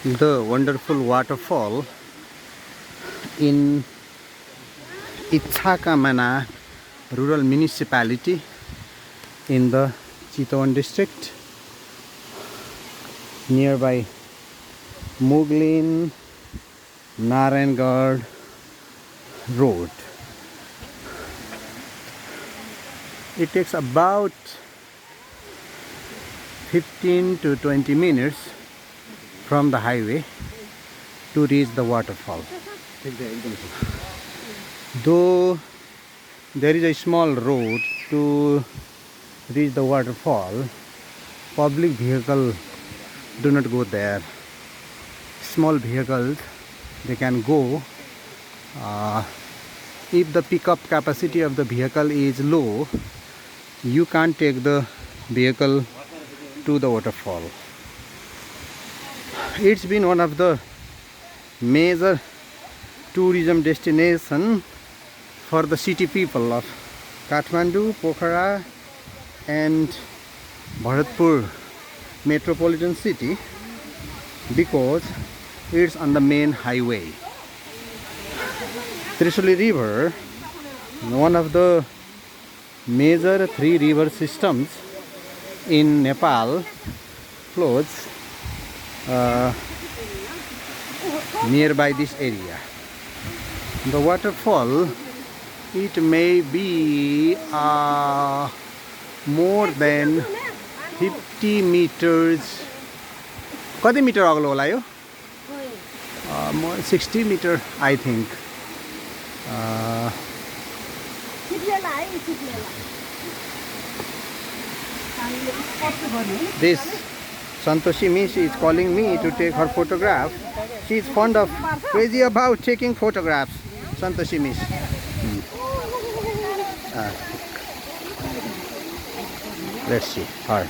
the wonderful waterfall in Ithakamana rural municipality in the Chitwan district, nearby Muglin Narayanghat road. It takes about 15 to 20 minutes from the highway to reach the waterfall. Though there is a small road to reach the waterfall, public vehicles do not go there. Small vehicles, they can go. If the pickup capacity of the vehicle is low, you can't take the vehicle to the waterfall. It's been one of the major tourism destination for the city people of Kathmandu, Pokhara and Bharatpur metropolitan city, because it's on the main highway. Trishuli River, one of the major three river systems in Nepal, flows nearby this area. The waterfall, it may be more than 50 meters. Kati meter aglo hola yo? More 60 meter, I think. This Santoshi Miss is calling me to take her photograph. She is fond of, crazy about taking photographs. Santoshi Miss. Let's see her.